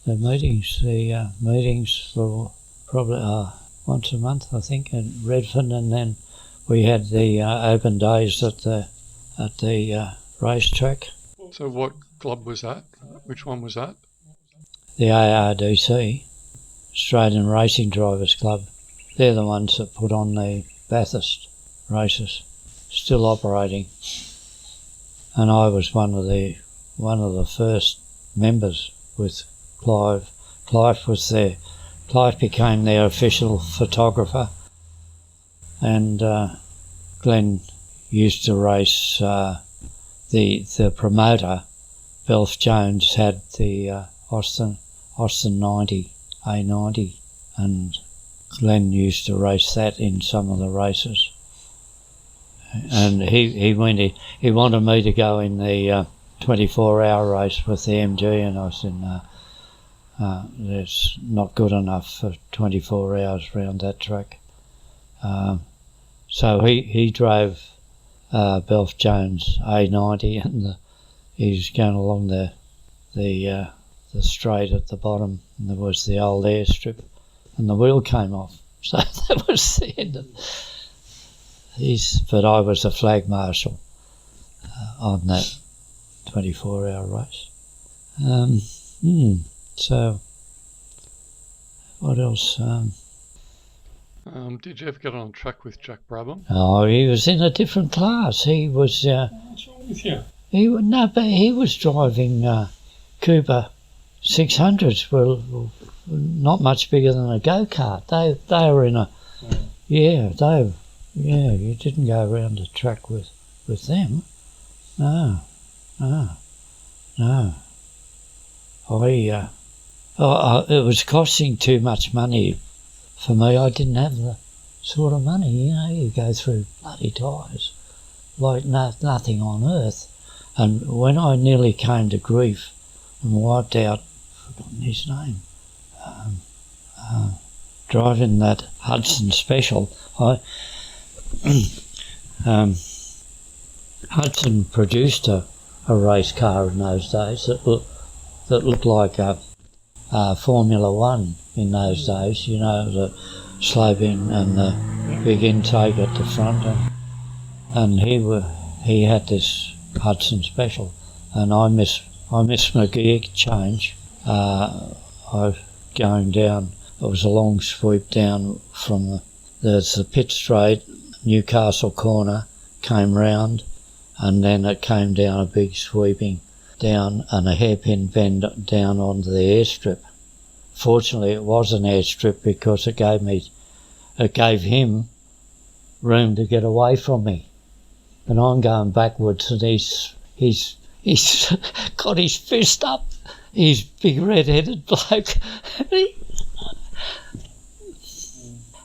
The meetings were probably once a month, I think, in Redfern, and then we had the open days at the racetrack. So what club was that? Which one was that? The ARDC, Australian Racing Drivers Club. They're the ones that put on the Bathurst races, still operating. And I was one of the first members with Clive. Clive became their official photographer, and Glen used to race. The promoter, Belf Jones, had the Austin 90, A90, and Glen used to race that in some of the races. And he wanted me to go in the 24-hour race with the MG, and I said no, it's not good enough for 24 hours round that track. So he drove Belf Jones A90, and he's going along the straight at the bottom, and there was the old airstrip, and the wheel came off. So that was the end of but I was a flag marshal on that 24-hour race. So what else? Did you ever get on track with Jack Brabham? Oh, he was in a different class. He was. What's wrong with you? But he was driving Cooper 600s. Well, not much bigger than a go-kart. They were in a. You didn't go around the track with them. No. It was costing too much money for me. I didn't have the sort of money, you go through bloody tyres like nothing on earth. And when I nearly came to grief and wiped out, I've forgotten his name, driving that Hudson Special, Hudson produced a race car in those days that looked like a Formula One in those days, the slope in and the big intake at the front, and he had this Hudson Special, and I missed my gear change. I was going down. It was a long sweep down from the pit straight, Newcastle corner, came round, and then it came down a big sweeping down and a hairpin bend down onto the airstrip. Fortunately, it was an airstrip because it gave him room to get away from me. And I'm going backwards, and he's got his fist up. He's big red-headed bloke.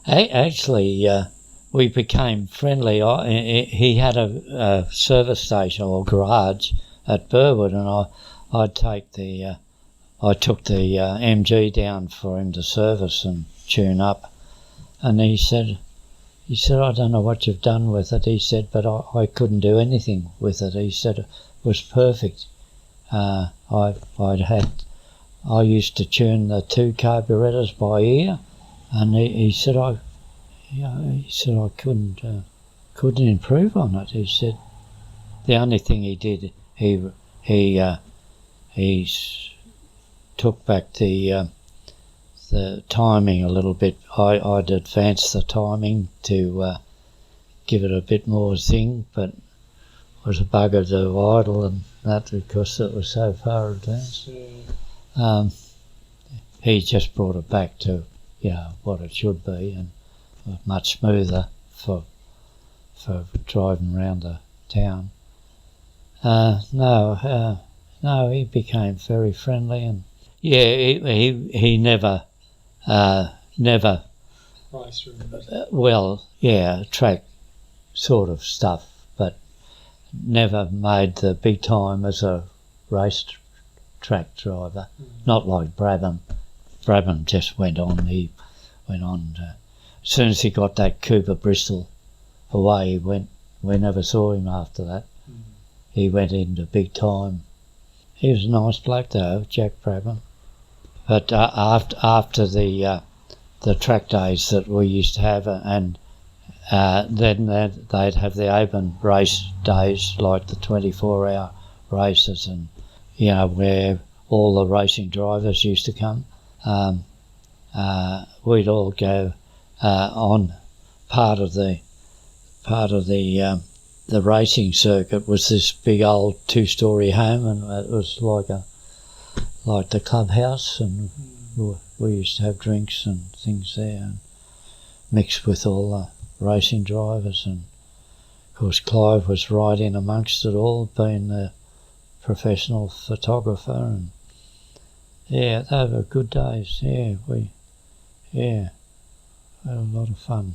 Actually, we became friendly. He had a service station or garage at Burwood, and I took the MG down for him to service and tune up. And he said, I don't know what you've done with it. He said, but I couldn't do anything with it. He said it was perfect. I used to tune the two carburettors by ear, and he said I couldn't improve on it. He said the only thing he did, he took back the timing a little bit. I'd advanced the timing to give it a bit more zing, but it was a bugger to idle and that because it was so far advanced. He just brought it back to what it should be, and much smoother for driving around the town. No, he became very friendly, and he never track sort of stuff, but never made the big time as a race track driver. Not like Brabham. Brabham just went on. He went on. As soon as he got that Cooper Bristol away, he went. We never saw him after that. He went into big time. He was a nice bloke though, Jack Brabham. But after the track days that we used to have, and then they'd have the open race days, like the 24-hour races, and where all the racing drivers used to come. We'd all go on. Part of the racing circuit was this big old 2-story home, and it was like the clubhouse, and we used to have drinks and things there, and mixed with all the racing drivers. And of course Clive was right in amongst it all, being the professional photographer, and they were good days. We had a lot of fun.